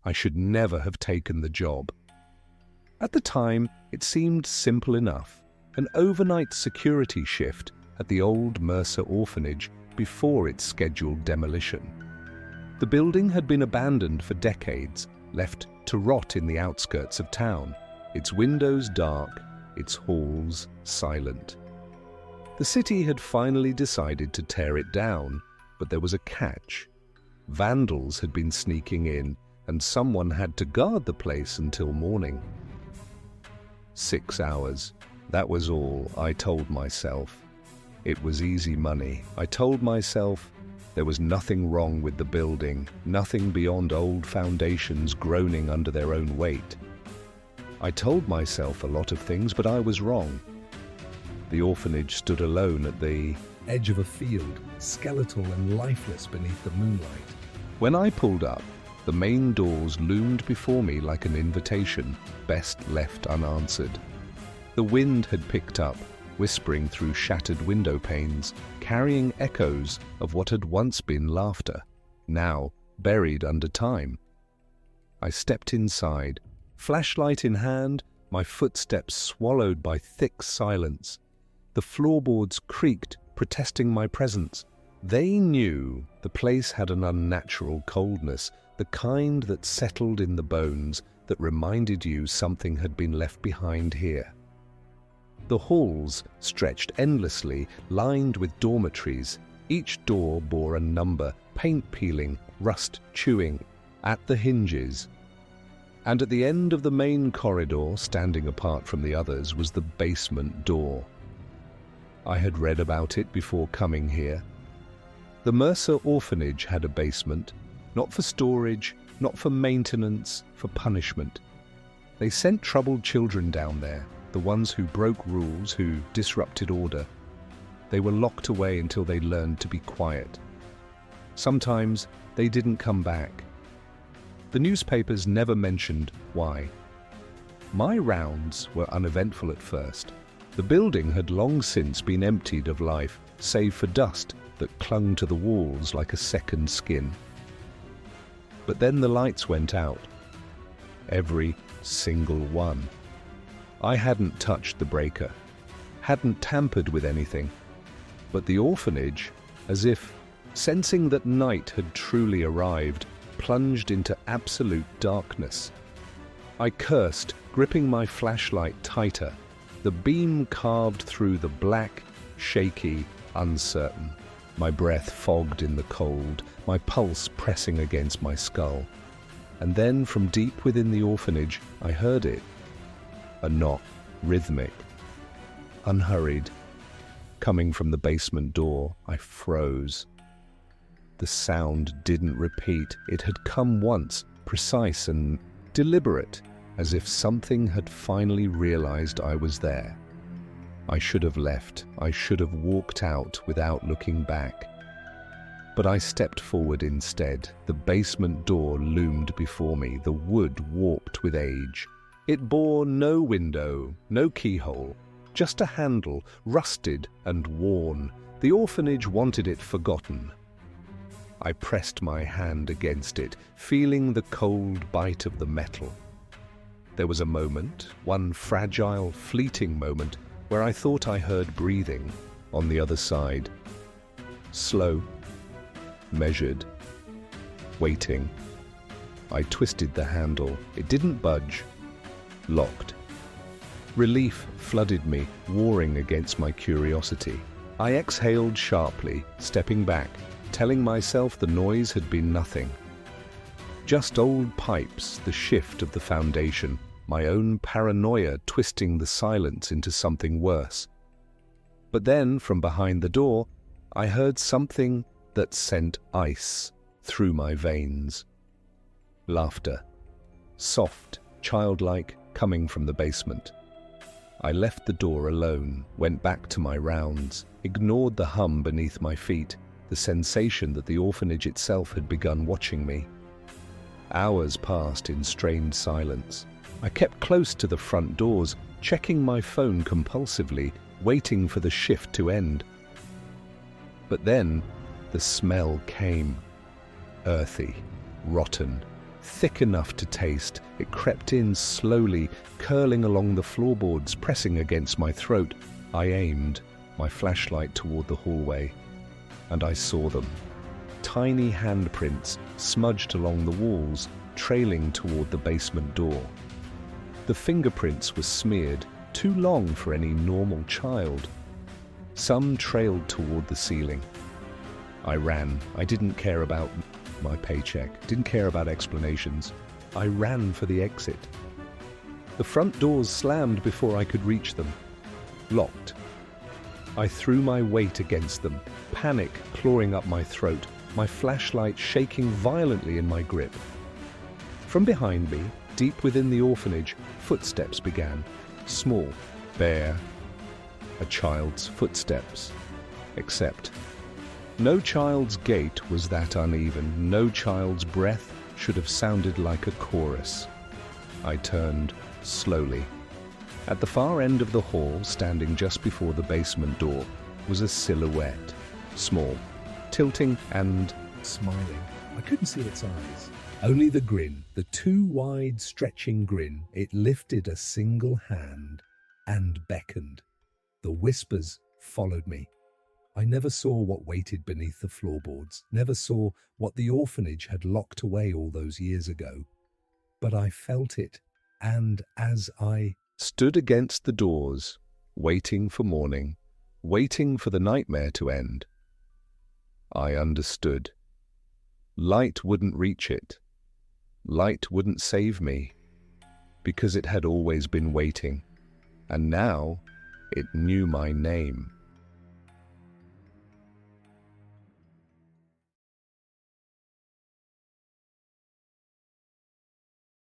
I should never have taken the job. At the time, it seemed simple enough, an overnight security shift at the old Mercer Orphanage before its scheduled demolition. The building had been abandoned for decades, left to rot in the outskirts of town, its windows dark, its halls silent. The city had finally decided to tear it down, but there was a catch. Vandals had been sneaking in, and someone had to guard the place until morning. 6 hours. That was all, I told myself. It was easy money. I told myself there was nothing wrong with the building, nothing beyond old foundations groaning under their own weight. I told myself a lot of things, but I was wrong. The orphanage stood alone at the edge of a field, skeletal and lifeless beneath the moonlight. When I pulled up, the main doors loomed before me like an invitation, best left unanswered. The wind had picked up, whispering through shattered window panes, carrying echoes of what had once been laughter, now buried under time. I stepped inside, flashlight in hand, my footsteps swallowed by thick silence. The floorboards creaked, protesting my presence. They knew the place had an unnatural coldness, the kind that settled in the bones, that reminded you something had been left behind here. The halls stretched endlessly, lined with dormitories. Each door bore a number, paint peeling, rust chewing, at the hinges. And at the end of the main corridor, standing apart from the others, was the basement door. I had read about it before coming here. The Mercer Orphanage had a basement, not for storage, not for maintenance, for punishment. They sent troubled children down there, the ones who broke rules, who disrupted order. They were locked away until they learned to be quiet. Sometimes they didn't come back. The newspapers never mentioned why. My rounds were uneventful at first. The building had long since been emptied of life, save for dust that clung to the walls like a second skin. But then the lights went out. Every single one. I hadn't touched the breaker, hadn't tampered with anything. But the orphanage, as if sensing that night had truly arrived, plunged into absolute darkness. I cursed, gripping my flashlight tighter. The beam carved through the black, shaky, uncertain. My breath fogged in the cold, my pulse pressing against my skull. And then, from deep within the orphanage, I heard it. A knock, rhythmic, unhurried. Coming from the basement door, I froze. The sound didn't repeat. It had come once, precise and deliberate, as if something had finally realized I was there. I should have left. I should have walked out without looking back. But I stepped forward instead. The basement door loomed before me, the wood warped with age. It bore no window, no keyhole, just a handle, rusted and worn. The orphanage wanted it forgotten. I pressed my hand against it, feeling the cold bite of the metal. There was a moment, one fragile, fleeting moment, where I thought I heard breathing on the other side. Slow, measured, waiting. I twisted the handle. It didn't budge. Locked. Relief flooded me, warring against my curiosity. I exhaled sharply, stepping back, telling myself the noise had been nothing. Just old pipes, the shift of the foundation, my own paranoia twisting the silence into something worse. But then, from behind the door, I heard something that sent ice through my veins. Laughter. Soft, childlike, coming from the basement. I left the door alone, went back to my rounds, ignored the hum beneath my feet, the sensation that the orphanage itself had begun watching me. Hours passed in strained silence. I kept close to the front doors, checking my phone compulsively, waiting for the shift to end. But then, the smell came. Earthy, rotten, thick enough to taste. It crept in slowly, curling along the floorboards, pressing against my throat. I aimed my flashlight toward the hallway, and I saw them. Tiny handprints smudged along the walls, trailing toward the basement door. The fingerprints were smeared, too long for any normal child. Some trailed toward the ceiling. I ran. I didn't care about my paycheck, didn't care about explanations. I ran for the exit. The front doors slammed before I could reach them. Locked. I threw my weight against them, panic clawing up my throat, my flashlight shaking violently in my grip. From behind me, deep within the orphanage, footsteps began. Small, bare, a child's footsteps. Except, no child's gait was that uneven, no child's breath should have sounded like a chorus. I turned slowly. At the far end of the hall, standing just before the basement door, was a silhouette. Small, tilting and smiling. I couldn't see its eyes. Only the grin, the too wide stretching grin. It lifted a single hand and beckoned. The whispers followed me. I never saw what waited beneath the floorboards, never saw what the orphanage had locked away all those years ago. But I felt it, and as I stood against the doors, waiting for morning, waiting for the nightmare to end, I understood. Light wouldn't reach it. Light wouldn't save me, because it had always been waiting, and now it knew my name.